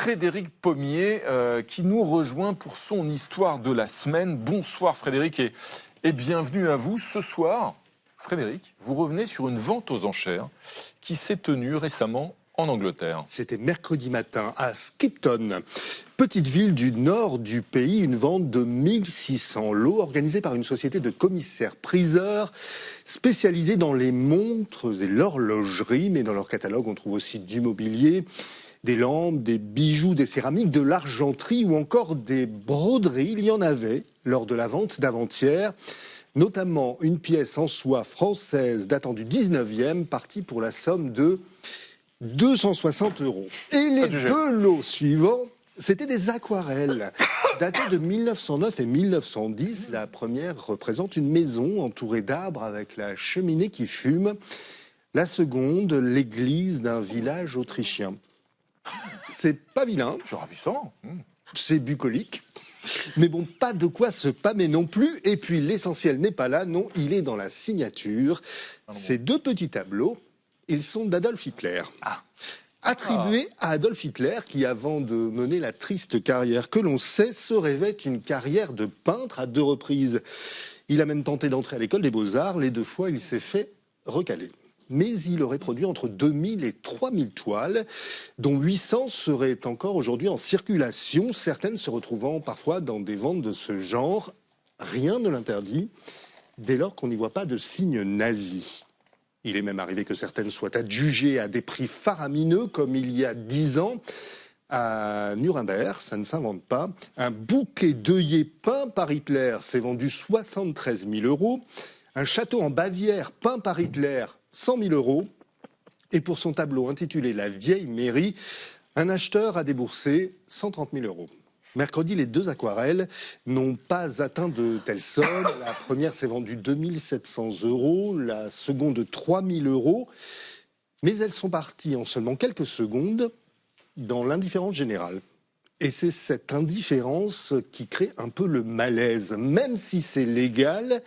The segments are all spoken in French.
Frédéric Pommier qui nous rejoint pour son histoire de la semaine. Bonsoir Frédéric et bienvenue à vous. Ce soir, Frédéric, vous revenez sur une vente aux enchères qui s'est tenue récemment en Angleterre. C'était mercredi matin à Skipton, petite ville du nord du pays, une vente de 1600 lots organisée par une société de commissaires-priseurs spécialisée dans les montres et l'horlogerie, mais dans leur catalogue on trouve aussi du mobilier, des lampes, des bijoux, des céramiques, de l'argenterie ou encore des broderies. Il y en avait lors de la vente d'avant-hier, notamment une pièce en soie française datant du 19e, partie pour la somme de 260 €. Et les deux lots suivants, c'était des aquarelles datées de 1909 et 1910. La première représente une maison entourée d'arbres avec la cheminée qui fume. La seconde, l'église d'un village autrichien. C'est pas vilain. C'est ravissant. C'est bucolique. Mais bon, pas de quoi se pâmer non plus. Et puis l'essentiel n'est pas là, non, il est dans la signature. Ces deux petits tableaux, ils sont d'Adolf Hitler. Attribués à Adolf Hitler, qui avant de mener la triste carrière que l'on sait, se rêvait une carrière de peintre à 2 reprises. Il a même tenté d'entrer à l'école des Beaux-Arts. Les 2 fois, il s'est fait recaler. Mais il aurait produit entre 2000 et 3000 toiles, dont 800 seraient encore aujourd'hui en circulation, certaines se retrouvant parfois dans des ventes de ce genre. Rien ne l'interdit, dès lors qu'on n'y voit pas de signe nazi. Il est même arrivé que certaines soient adjugées à des prix faramineux, comme il y a 10 ans, à Nuremberg, ça ne s'invente pas. Un bouquet d'œillets peint par Hitler s'est vendu 73 000 €. Un château en Bavière peint par Hitler, 100 000 €. Et pour son tableau intitulé « La vieille mairie », un acheteur a déboursé 130 000 €. Mercredi, les 2 aquarelles n'ont pas atteint de telles sommes. La première s'est vendue 2 700 €, la seconde 3 000 €. Mais elles sont parties en seulement quelques secondes dans l'indifférence générale. Et c'est cette indifférence qui crée un peu le malaise. Même si c'est légal,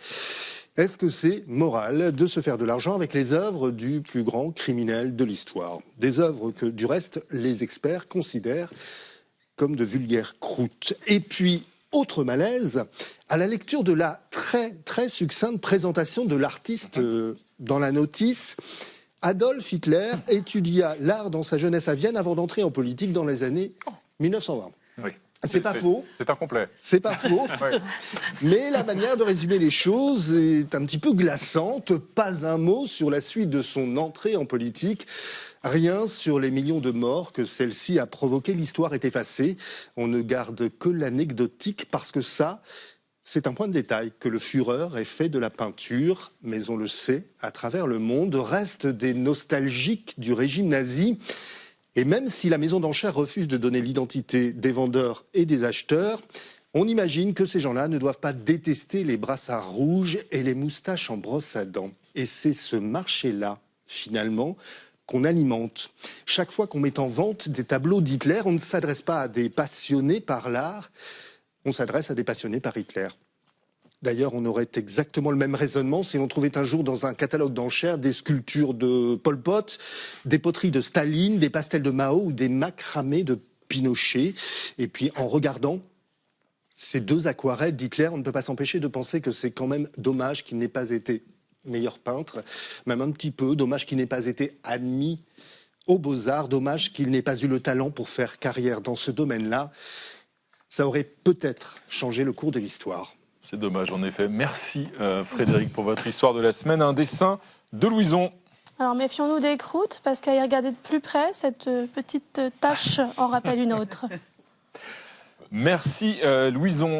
est-ce que c'est moral de se faire de l'argent avec les œuvres du plus grand criminel de l'histoire? Des œuvres que, du reste, les experts considèrent comme de vulgaires croûtes. Et puis, autre malaise, à la lecture de la très succincte présentation de l'artiste dans la notice, Adolf Hitler étudia l'art dans sa jeunesse à Vienne avant d'entrer en politique dans les années 1920. Oui. C'est pas faux. C'est incomplet. C'est pas faux. Mais la manière de résumer les choses est un petit peu glaçante. Pas un mot sur la suite de son entrée en politique. Rien sur les millions de morts que celle-ci a provoqué. L'histoire est effacée. On ne garde que l'anecdotique parce que ça, c'est un point de détail, que le Führer ait fait de la peinture. Mais on le sait, à travers le monde, restent des nostalgiques du régime nazi. Et même si la maison d'enchères refuse de donner l'identité des vendeurs et des acheteurs, on imagine que ces gens-là ne doivent pas détester les brassards rouges et les moustaches en brosse à dents. Et c'est ce marché-là, finalement, qu'on alimente. Chaque fois qu'on met en vente des tableaux d'Hitler, on ne s'adresse pas à des passionnés par l'art, on s'adresse à des passionnés par Hitler. D'ailleurs, on aurait exactement le même raisonnement si l'on trouvait un jour dans un catalogue d'enchères des sculptures de Pol Pot, des poteries de Staline, des pastels de Mao ou des macramés de Pinochet. Et puis, en regardant ces 2 aquarelles d'Hitler, on ne peut pas s'empêcher de penser que c'est quand même dommage qu'il n'ait pas été meilleur peintre, même un petit peu, dommage qu'il n'ait pas été admis aux Beaux-Arts, dommage qu'il n'ait pas eu le talent pour faire carrière dans ce domaine-là. Ça aurait peut-être changé le cours de l'histoire. C'est dommage, en effet. Merci Frédéric pour votre histoire de la semaine. Un dessin de Louison. Alors méfions-nous des croûtes, parce qu'à y regarder de plus près, cette petite tache en rappelle une autre. Merci Louison.